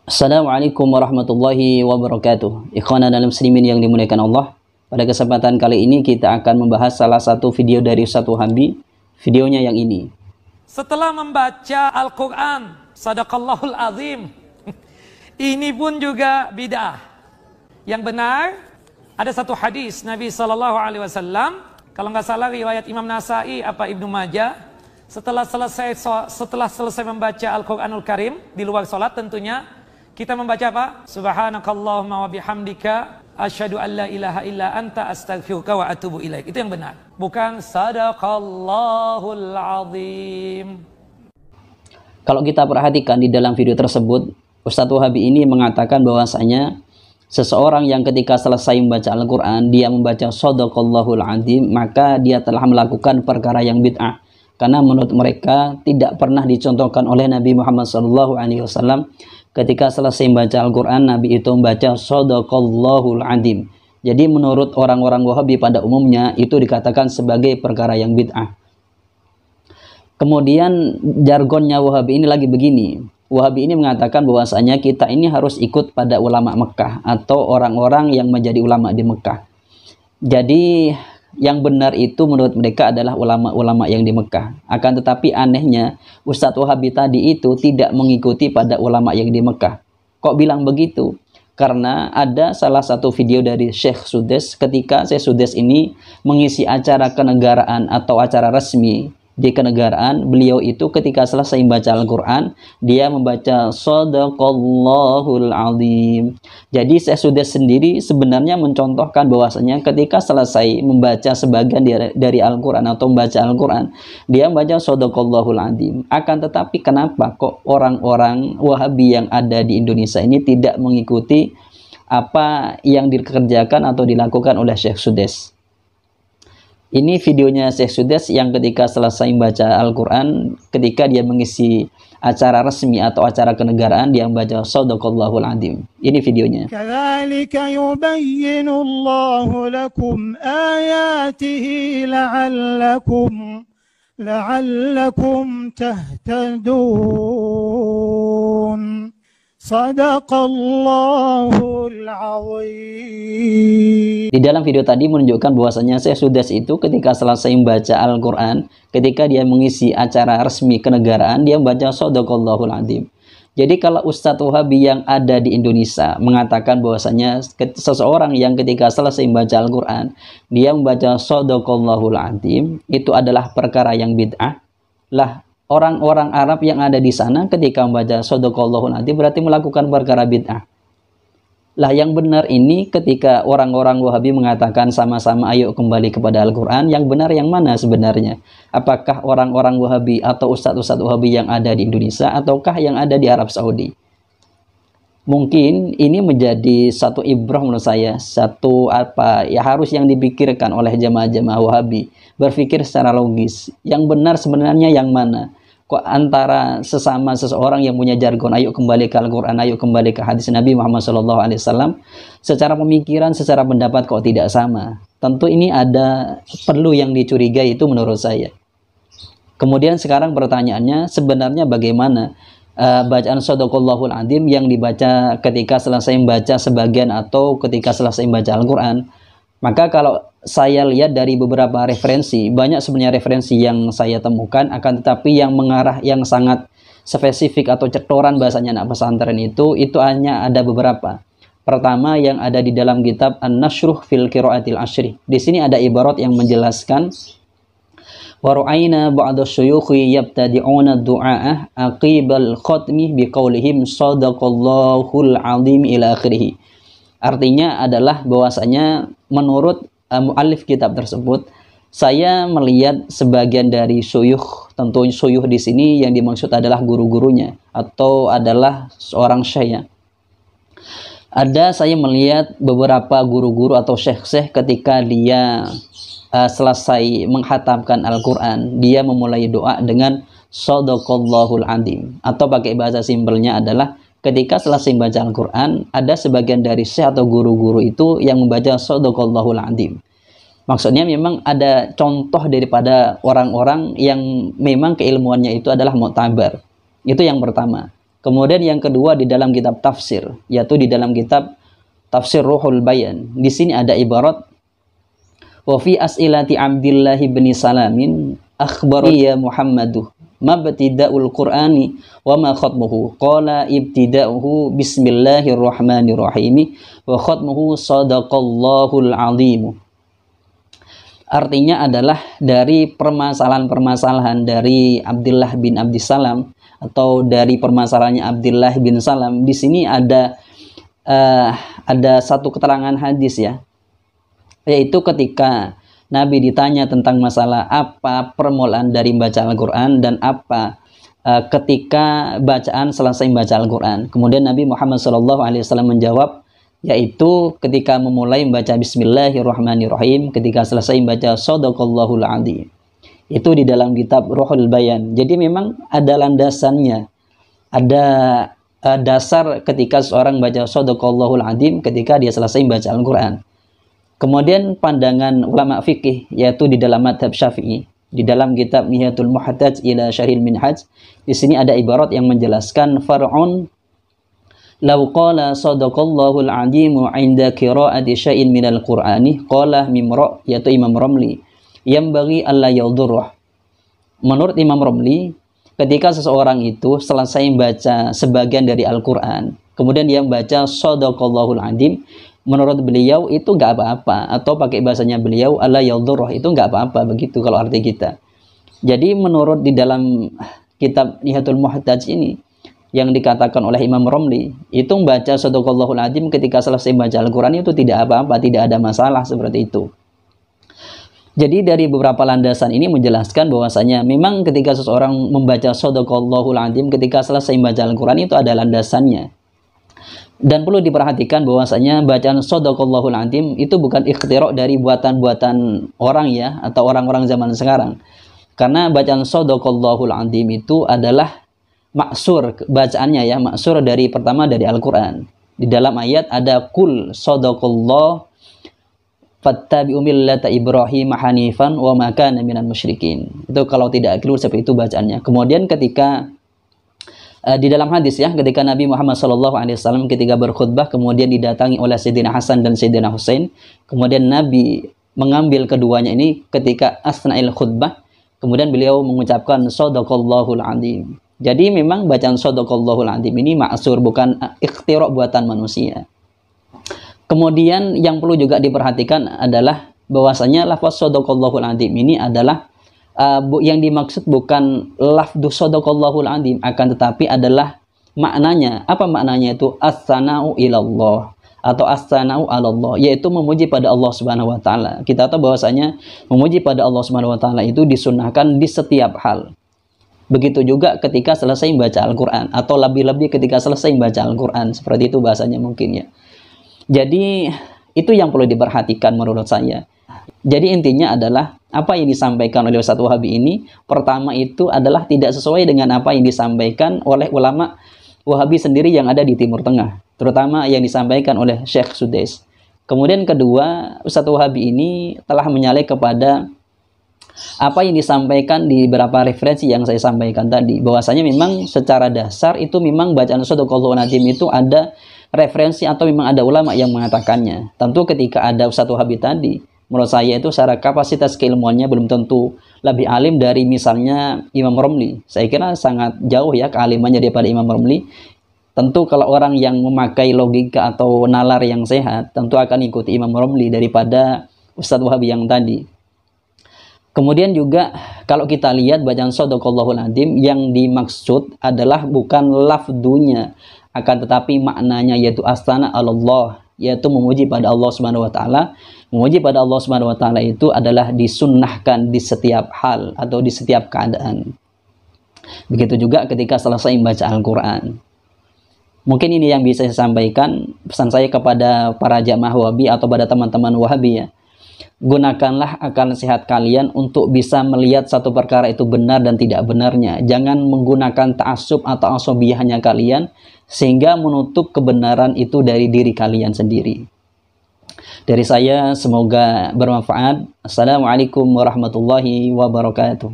Assalamualaikum warahmatullahi wabarakatuh. Ikhwana dan muslimin yang dimuliakan Allah. Pada kesempatan kali ini kita akan membahas salah satu video dari Ustadz Wahabi. Videonya yang ini. Setelah membaca Al-Quran, Sadaqallahul Azim, ini pun juga bid'ah. Yang benar, ada satu hadis Nabi SAW, kalau nggak salah riwayat Imam Nasai apa Ibnu Majah, setelah selesai membaca Al-Quranul Karim di luar sholat tentunya, kita membaca apa? Subhanakallahumma wa bihamdika asyhadu an la ilaha illa anta astaghfiruka wa atubu ilaik. Itu yang benar. Bukan sadaqallahul azim. Kalau kita perhatikan di dalam video tersebut, Ustadz Wahabi ini mengatakan bahwasanya seseorang yang ketika selesai membaca Al-Quran, dia membaca sadaqallahul azim, maka dia telah melakukan perkara yang bid'ah. Karena menurut mereka tidak pernah dicontohkan oleh Nabi Muhammad SAW ketika selesai membaca Al-Quran, Nabi itu membaca Sadaqallahul Azim. Jadi menurut orang-orang Wahabi pada umumnya itu dikatakan sebagai perkara yang bid'ah. Kemudian jargonnya Wahabi ini lagi begini. Wahabi ini mengatakan bahwasanya kita ini harus ikut pada ulama Mekah atau orang-orang yang menjadi ulama di Mekah. Jadi yang benar itu menurut mereka adalah ulama-ulama yang di Mekah. Akan tetapi anehnya Ustadz Wahabi tadi itu tidak mengikuti pada ulama yang di Mekah. Kok bilang begitu? Karena ada salah satu video dari Syekh Sudes ketika Syekh Sudes ini mengisi acara kenegaraan atau acara resmi di kenegaraan. Beliau itu ketika selesai membaca Al-Quran, dia membaca Sadaqallahul Azim. Jadi Syekh Sudes sendiri sebenarnya mencontohkan bahwasanya ketika selesai membaca sebagian dari Al-Quran atau membaca Al-Quran, dia membaca Sadaqallahul Azim. Akan tetapi kenapa kok orang-orang Wahabi yang ada di Indonesia ini tidak mengikuti apa yang dikerjakan atau dilakukan oleh Syekh Sudes? Ini videonya Syekh Sudes yang ketika selesai membaca Al-Quran, ketika dia mengisi acara resmi atau acara kenegaraan, dia membaca Sadaqallahul Azim. Ini videonya. Kadzalika yubayyinu Allahu lakum ayatihi la'allakum tahtadun. Sadaqallahul Azim. Di dalam video tadi menunjukkan bahwasanya Syekh Sudes itu ketika selesai membaca Al-Quran, ketika dia mengisi acara resmi kenegaraan, dia membaca Sadaqallahul Azim. Jadi kalau Ustadz Wahabi yang ada di Indonesia mengatakan bahwasanya seseorang yang ketika selesai membaca Al-Quran, dia membaca Sadaqallahul Azim, itu adalah perkara yang bid'ah, lah orang-orang Arab yang ada di sana ketika membaca Sadaqallahul Azim berarti melakukan perkara bid'ah. Lah yang benar ini ketika orang-orang Wahabi mengatakan sama-sama ayo kembali kepada Al-Quran, yang benar yang mana sebenarnya? Apakah orang-orang Wahabi atau ustadz-ustadz Wahabi yang ada di Indonesia ataukah yang ada di Arab Saudi? Mungkin ini menjadi satu ibrah menurut saya, satu harus yang dipikirkan oleh jamaah-jamaah Wahabi, berpikir secara logis. Yang benar sebenarnya yang mana? Kok antara sesama seseorang yang punya jargon ayo kembali ke Al-Quran, ayo kembali ke hadis Nabi Muhammad SAW, secara pemikiran, secara pendapat kok tidak sama? Tentu ini ada perlu yang dicurigai itu menurut saya. Kemudian sekarang pertanyaannya sebenarnya bagaimana bacaan Sadaqallahul Azim yang dibaca ketika selesai membaca sebagian atau ketika selesai membaca Al-Quran? Maka kalau saya lihat dari beberapa referensi, banyak sebenarnya referensi yang saya temukan, akan tetapi yang mengarah yang sangat spesifik atau cetoran bahasanya anak pesantren itu hanya ada beberapa. Pertama yang ada di dalam kitab An-Nashruh fil Qiraatil Ashri. Di sini ada ibarat yang menjelaskan wa ra'ayna ba'da syuyukhi yabtadi'una du'a'ah aqibal khatmi biqaulihim Sadaqallahul Azim ila akhirih. Artinya adalah bahwasanya menurut mu'allif kitab tersebut, saya melihat sebagian dari syuyukh, tentu syuyukh di sini yang dimaksud adalah guru-gurunya atau adalah seorang syekh. Saya melihat beberapa guru-guru atau syekh-syekh ketika dia selesai menghatamkan Al-Quran, dia memulai doa dengan Sadaqallahul Azim, atau pakai bahasa simpelnya adalah ketika selesai membaca Al-Quran, ada sebagian dari syekh atau guru-guru itu yang membaca Sadaqallahul Azim. Maksudnya memang ada contoh daripada orang-orang yang memang keilmuannya itu adalah mu'tabar. Itu yang pertama. Kemudian yang kedua di dalam kitab tafsir, yaitu di dalam kitab Tafsir Ruhul Bayan. Di sini ada ibarat wa fi as'ilati Abdullah bin Salamin akhbari ya Muhammadu mabtida'ul Qur'ani wa ma khatmuhu qala ibtida'uhu bismillahirrahmanirrahim wa khatmuhu sadaqallahul azim. Artinya adalah dari permasalahan-permasalahan dari Abdullah bin Abdissalam atau dari permasalahannya Abdullah bin Salam. Di sini ada satu keterangan hadis ya, yaitu ketika Nabi ditanya tentang masalah apa permulaan dari membaca Al-Quran dan apa ketika bacaan selesai membaca Al-Quran. Kemudian Nabi Muhammad SAW menjawab, yaitu ketika memulai membaca Bismillahirrahmanirrahim, ketika selesai membaca Shadaqallahul Adzim. Itu di dalam kitab Ruhul Bayan. Jadi memang ada landasannya, ada dasar ketika seorang baca Shadaqallahul Adzim ketika dia selesai membaca Al-Quran. Kemudian pandangan ulama fikih, yaitu di dalam madhab Syafi'i, di dalam kitab Nihayatul Muhtaj ila Syarhil Minhaj, di sini ada ibarat yang menjelaskan far'un law qala Shadaqallahul Adzim 'inda qira'ati syai'in minal Qur'ani qala Mimra, yaitu Imam Romli, yang bagi Allah yaudurrah. Menurut Imam Romli, ketika seseorang itu selesai membaca sebagian dari Al-Quran, kemudian dia membaca Shadaqallahul Adzim, menurut beliau itu nggak apa-apa, atau pakai bahasanya beliau Allah yaudurrah, itu nggak apa-apa, begitu kalau arti kita. Jadi menurut di dalam kitab Nihayatul Muhtaj ini yang dikatakan oleh Imam Romli, itu membaca Shadaqallahul Adzim ketika selesai membaca Al-Quran itu tidak apa-apa, tidak ada masalah seperti itu. Jadi dari beberapa landasan ini menjelaskan bahwasanya memang ketika seseorang membaca Shadaqallahul Adzim ketika selesai membaca Al-Quran itu ada landasannya. Dan perlu diperhatikan bahwasanya bacaan Shadaqallahul Adzim itu bukan ikhtira' dari buatan-buatan orang ya, atau orang-orang zaman sekarang. Karena bacaan Shadaqallahul Adzim itu adalah maksur bacaannya ya, maksur dari pertama dari Al-Quran. Di dalam ayat ada kul Shadaqallah fattabi'u millata Ibrahim hanifan wa ma kana minal musyrikin. Itu kalau tidak keliru seperti itu bacaannya. Kemudian ketika di dalam hadis ya, ketika Nabi Muhammad SAW ketika berkhutbah kemudian didatangi oleh Sayyidina Hasan dan Sayyidina Husain, kemudian Nabi mengambil keduanya ini ketika asna'il khutbah, kemudian beliau mengucapkan Shadaqallahul Adzim. Jadi memang bacaan Shadaqallahul Adzim ini maksur, bukan ikhtira' buatan manusia. Kemudian yang perlu juga diperhatikan adalah bahwasanya lafaz Shadaqallahul Adzim ini adalah yang dimaksud bukan lafdu Shadaqallahul Adzim, akan tetapi adalah maknanya. Apa maknanya itu? As-sana'u ilallah atau as-sana'u 'alallah, yaitu memuji pada Allah Subhanahu wa taala. Kita tahu bahwasanya memuji pada Allah Subhanahu wa taala itu disunahkan di setiap hal. Begitu juga ketika selesai membaca Al-Qur'an, atau lebih-lebih ketika selesai membaca Al-Qur'an, seperti itu bahasanya mungkin ya. Jadi itu yang perlu diperhatikan menurut saya. Jadi intinya adalah apa yang disampaikan oleh Ustadz Wahabi ini, pertama itu adalah tidak sesuai dengan apa yang disampaikan oleh ulama Wahabi sendiri yang ada di Timur Tengah, terutama yang disampaikan oleh Syekh Sudais. Kemudian kedua, Ustadz Wahabi ini telah menyaleh kepada apa yang disampaikan di beberapa referensi yang saya sampaikan tadi, bahwasanya memang secara dasar itu memang bacaan Shadaqallahul Adzim itu ada referensi atau memang ada ulama yang mengatakannya. Tentu ketika ada Ustadz Wahabi tadi, menurut saya itu secara kapasitas keilmuannya belum tentu lebih alim dari misalnya Imam Romli. Saya kira sangat jauh ya kealimannya daripada Imam Romli. Tentu kalau orang yang memakai logika atau nalar yang sehat, tentu akan ikuti Imam Romli daripada Ustadz Wahabi yang tadi. Kemudian juga kalau kita lihat bacaan Shadaqallahul Adzim yang dimaksud adalah bukan lafdunya, akan tetapi maknanya, yaitu as-sana' 'alallah, yaitu memuji pada Allah Subhanahu wa taala. Memuji pada Allah Subhanahu wa taala itu adalah disunnahkan di setiap hal atau di setiap keadaan. Begitu juga ketika selesai membaca Al-Qur'an. Mungkin ini yang bisa saya sampaikan, pesan saya kepada para jamaah Wahabi atau pada teman-teman Wahabi ya. Gunakanlah akal sehat kalian untuk bisa melihat satu perkara itu benar dan tidak benarnya. Jangan menggunakan ta'assub atau asabiyahnya kalian sehingga menutup kebenaran itu dari diri kalian sendiri. Dari saya semoga bermanfaat. Assalamualaikum warahmatullahi wabarakatuh.